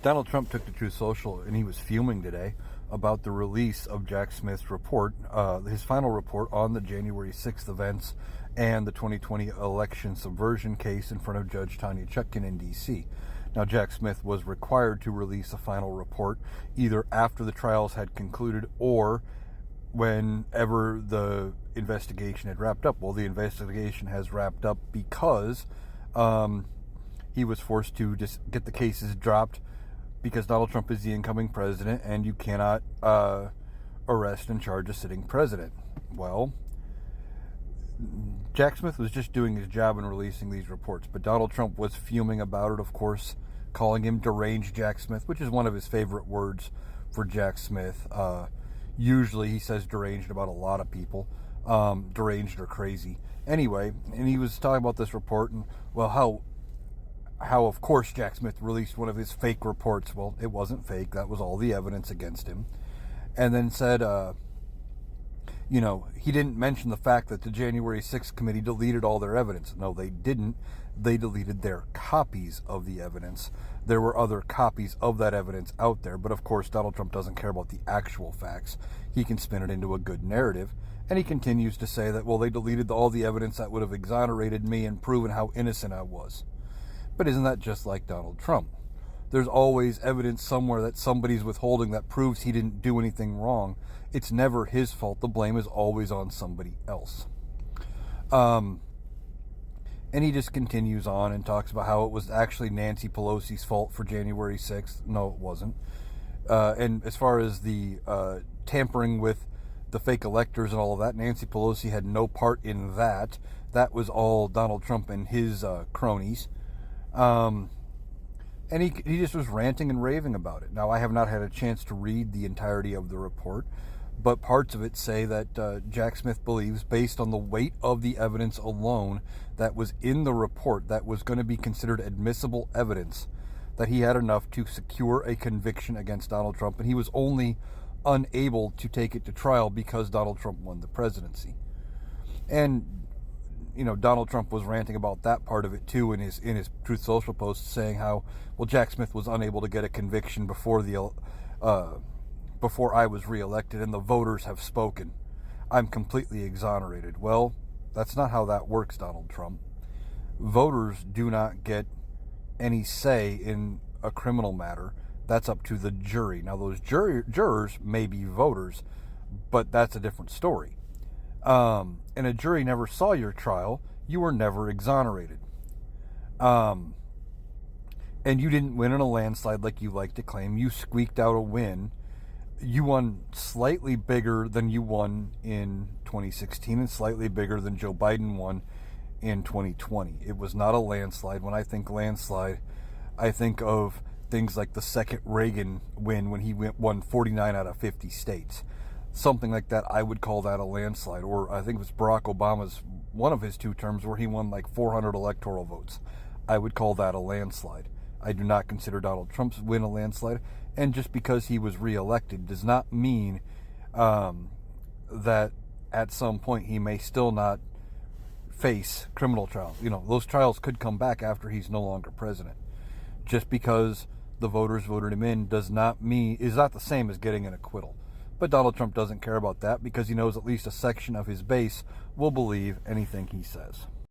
Donald Trump took to Truth Social and he was fuming today about the release of Jack Smith's report, his final report on the January 6th events and the 2020 election subversion case in front of Judge Tanya Chutkan in D.C. Now, Jack Smith was required to release a final report either after the trials had concluded or whenever the investigation had wrapped up. Well, the investigation has wrapped up because he was forced to just get the cases dropped because Donald Trump is the incoming president and you cannot arrest and charge a sitting president. Well, Jack Smith was just doing his job in releasing these reports, but Donald Trump was fuming about it, of course, calling him deranged Jack Smith, which is one of his favorite words for Jack Smith. Usually he says deranged about a lot of people, deranged or crazy. Anyway, and he was talking about this report and, well, how of course Jack Smith released one of his fake reports. Well, it wasn't fake. That was all the evidence against him. And then said, he didn't mention the fact that the January 6th committee deleted all their evidence. No, they didn't. They deleted their copies of the evidence. There were other copies of that evidence out there, but of course Donald Trump doesn't care about the actual facts. He can spin it into a good narrative. And he continues to say that, well, they deleted all the evidence that would have exonerated me and proven how innocent I was. But isn't that just like Donald Trump? There's always evidence somewhere that somebody's withholding that proves he didn't do anything wrong. It's never his fault. The blame is always on somebody else. And he just continues on and talks about how it was actually Nancy Pelosi's fault for January 6th. No, it wasn't. And as far as the tampering with the fake electors and all of that, Nancy Pelosi had no part in that. That was all Donald Trump and his cronies. And he just was ranting and raving about it. Now, I have not had a chance to read the entirety of the report, but parts of it say that Jack Smith believes, based on the weight of the evidence alone that was in the report that was going to be considered admissible evidence, that he had enough to secure a conviction against Donald Trump, and he was only unable to take it to trial because Donald Trump won the presidency. And Donald Trump was ranting about that part of it too in his Truth Social post, saying how, well, Jack Smith was unable to get a conviction before I was reelected, and the voters have spoken. I'm completely exonerated. Well, that's not how that works, Donald Trump. Voters do not get any say in a criminal matter. That's up to the jury. Now, those jurors may be voters, but that's a different story. And a jury never saw your trial. You were never exonerated. And you didn't win in a landslide like you like to claim. You squeaked out a win. You won slightly bigger than you won in 2016 and slightly bigger than Joe Biden won in 2020. It was not a landslide. When I think landslide, I think of things like the second Reagan win when he won 49 out of 50 states. Something like that, I would call that a landslide. Or I think it was Barack Obama's, one of his two terms where he won like 400 electoral votes. I would call that a landslide. I do not consider Donald Trump's win a landslide. And just because he was reelected does not mean that at some point he may still not face criminal trials. Those trials could come back after he's no longer president. Just because the voters voted him in is not the same as getting an acquittal. But Donald Trump doesn't care about that because he knows at least a section of his base will believe anything he says.